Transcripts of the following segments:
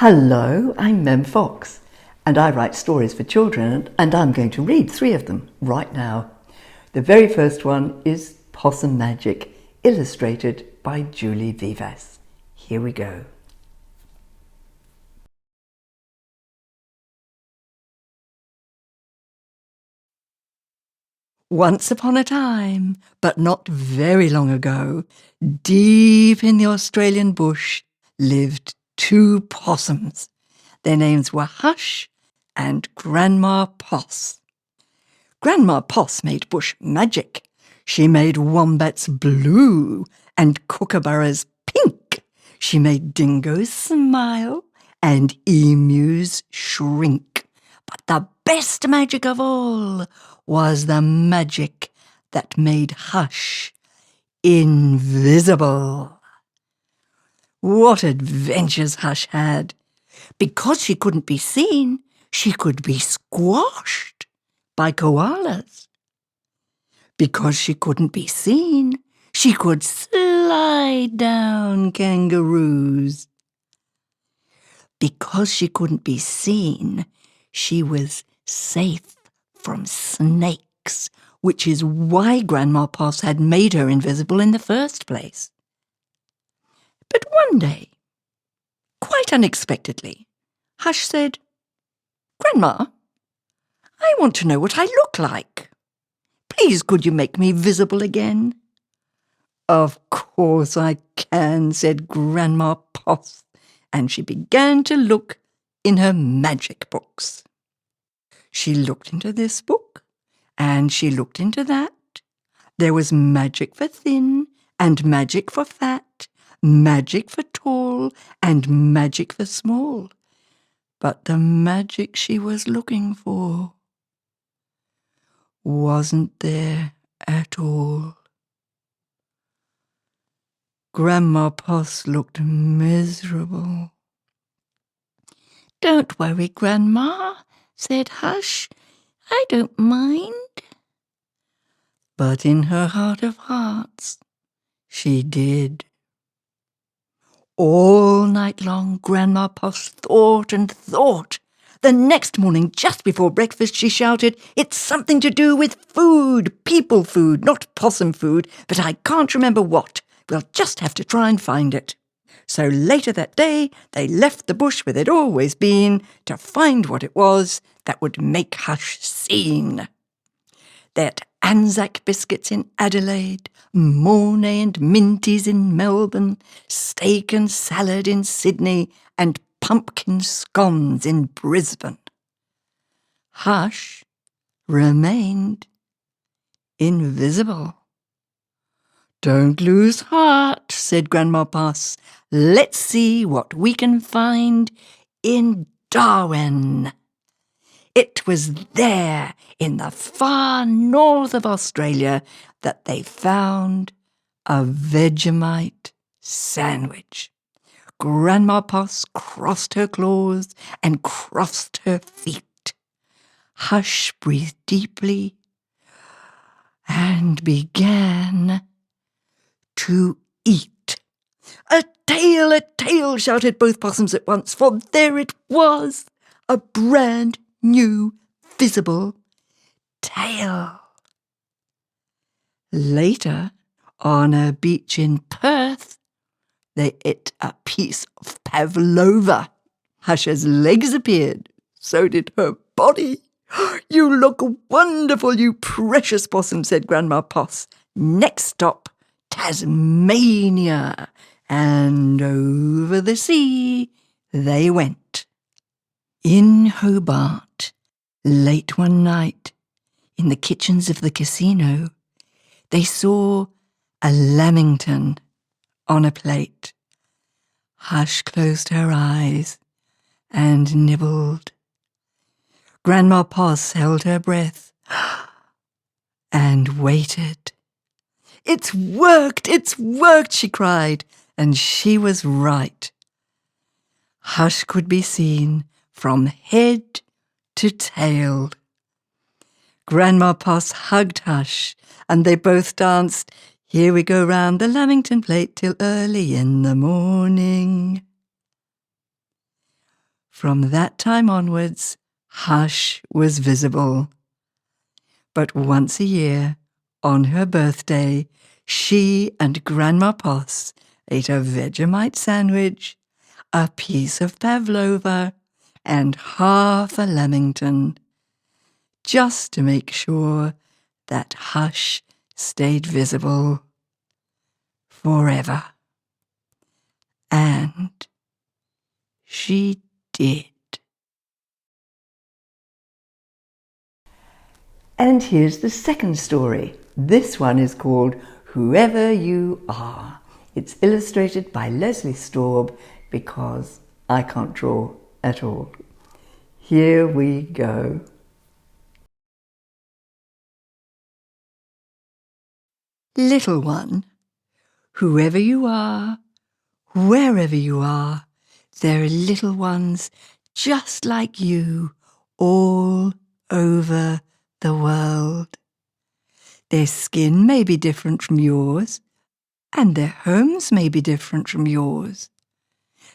Hello, I'm Mem Fox, and I write stories for children, and I'm going to read 3 of them right now. The very first one is Possum Magic, illustrated by Julie Vivas. Here we go. Once upon a time, but not very long ago, deep in the Australian bush lived 2 possums. Their names were Hush and Grandma Poss. Grandma Poss made bush magic. She made wombats blue and kookaburras pink. She made dingoes smile and emus shrink. But the best magic of all was the magic that made Hush invisible. What adventures Hush had! Because she couldn't be seen, she could be squashed by koalas. Because she couldn't be seen, she could slide down kangaroos. Because she couldn't be seen, she was safe from snakes, which is why Grandma Poss had made her invisible in the first place. But one day, quite unexpectedly, Hush said, "Grandma, I want to know what I look like. Please, could you make me visible again?" "Of course I can," said Grandma Poss, and she began to look in her magic books. She looked into this book, and she looked into that. There was magic for thin, and magic for fat, magic for tall, and magic for small. But the magic she was looking for wasn't there at all. Grandma Poss looked miserable. "Don't worry, Grandma," said Hush. "I don't mind." But in her heart of hearts, she did. All night long, Grandma Poss thought and thought. The next morning, just before breakfast, she shouted, "It's something to do with food, people food, not possum food, but I can't remember what. We'll just have to try and find it." So later that day, they left the bush where they'd always been to find what it was that would make Hush seen. They ate Anzac biscuits in Adelaide, Mornay and Minties in Melbourne, steak and salad in Sydney, and pumpkin scones in Brisbane. Hush remained invisible. "Don't lose heart," said Grandma Poss. "Let's see what we can find in Darwin." It was there, in the far north of Australia, that they found a Vegemite sandwich. Grandma Poss crossed her claws and crossed her feet. Hush breathed deeply and began to eat. "A tail," shouted both possums at once, for there it was, a brand new visible tail. Later, on a beach in Perth, they ate a piece of pavlova. Hush's legs appeared, so did her body. "You look wonderful, you precious possum," said Grandma Poss. "Next stop, Tasmania." And over the sea they went. In Hobart, late one night, in the kitchens of the casino, they saw a lamington on a plate. Hush closed her eyes and nibbled. Grandma Poss held her breath and waited. "It's worked, she cried, and she was right. Hush could be seen from head to tail. Grandma Poss hugged Hush, and they both danced, "Here we go round the lamington plate till early in the morning." From that time onwards, Hush was visible. But once a year, on her birthday, she and Grandma Poss ate a Vegemite sandwich, a piece of pavlova, and half a lamington, just to make sure that Hush stayed visible forever. And she did. And here's the second story. This one is called Whoever You Are. It's illustrated by Leslie Staub because I can't draw at all. Here we go. Little one, whoever you are, wherever you are, there are little ones just like you all over the world. Their skin may be different from yours, and their homes may be different from yours.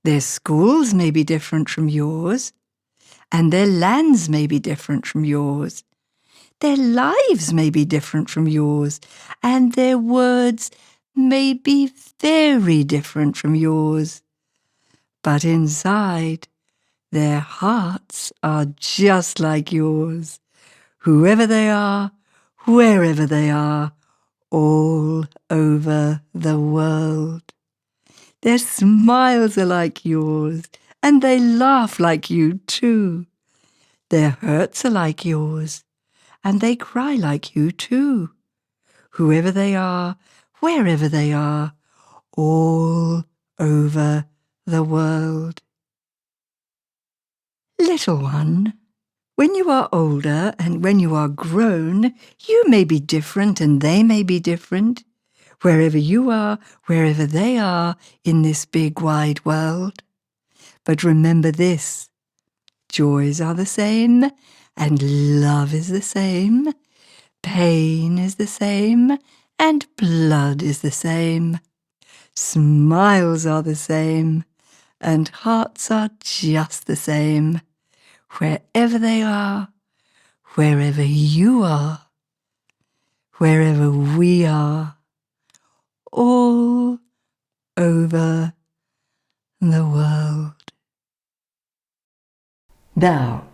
Their schools may be different from yours, and their lands may be different from yours. Their lives may be different from yours, and their words may be very different from yours. But inside, their hearts are just like yours, whoever they are, wherever they are, all over the world. Their smiles are like yours, and they laugh like you too. Their hurts are like yours, and they cry like you too. Whoever they are, wherever they are, all over the world. Little one, when you are older and when you are grown, you may be different and they may be different. Wherever you are, wherever they are in this big wide world. But remember this, joys are the same, and love is the same, pain is the same, and blood is the same. Smiles are the same, and hearts are just the same, wherever they are, wherever you are, wherever we are, all over the world. Now,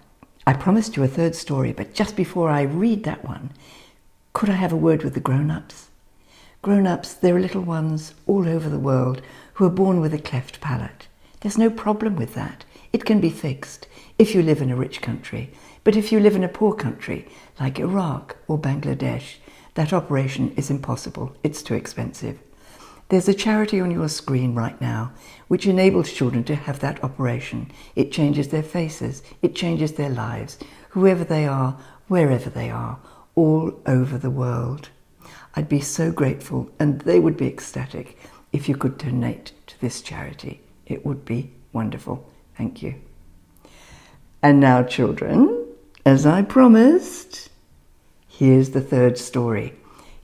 I promised you a third story, but just before I read that one, could I have a word with the grown-ups? Grown-ups, there are little ones all over the world who are born with a cleft palate. There's no problem with that. It can be fixed if you live in a rich country. But if you live in a poor country, like Iraq or Bangladesh, that operation is impossible. It's too expensive. There's a charity on your screen right now which enables children to have that operation. It changes their faces, it changes their lives, whoever they are, wherever they are, all over the world. I'd be so grateful, and they would be ecstatic, if you could donate to this charity. It would be wonderful. Thank you. And now, children, as I promised, here's the third story.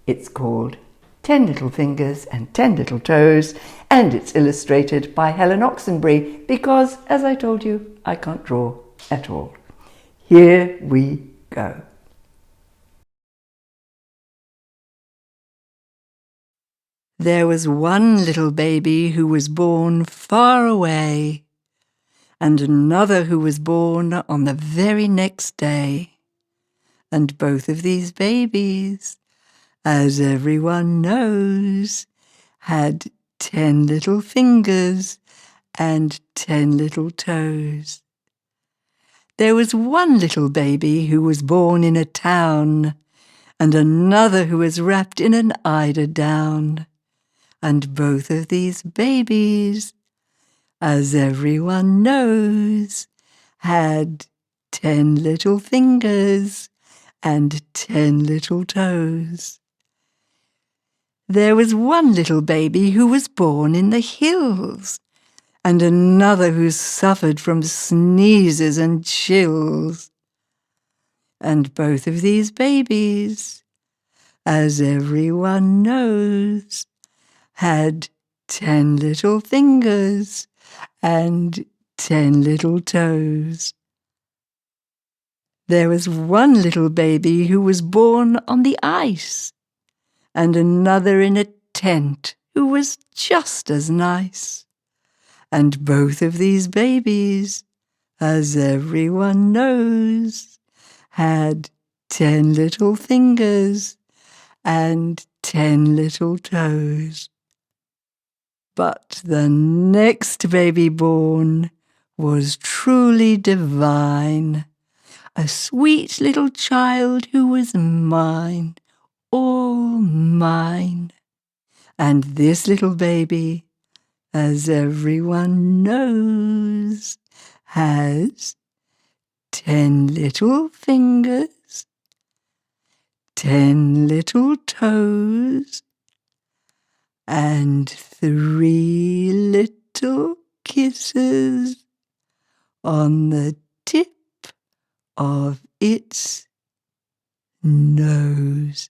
It's called 10 Little Fingers and 10 Little Toes, and it's illustrated by Helen Oxenbury because, as I told you, I can't draw at all. Here we go. There was one little baby who was born far away, and another who was born on the very next day. And both of these babies, as everyone knows, had 10 little fingers and 10 little toes. There was one little baby who was born in a town, and another who was wrapped in an eider down. And both of these babies, as everyone knows, had 10 little fingers and 10 little toes. There was one little baby who was born in the hills, and another who suffered from sneezes and chills. And both of these babies, as everyone knows, had 10 little fingers and 10 little toes. There was one little baby who was born on the ice, and another in a tent who was just as nice. And both of these babies, as everyone knows, had 10 little fingers and 10 little toes. But the next baby born was truly divine, a sweet little child who was mine, all mine. And this little baby, as everyone knows, has 10 little fingers, 10 little toes, and 3 little kisses on the tip of its nose.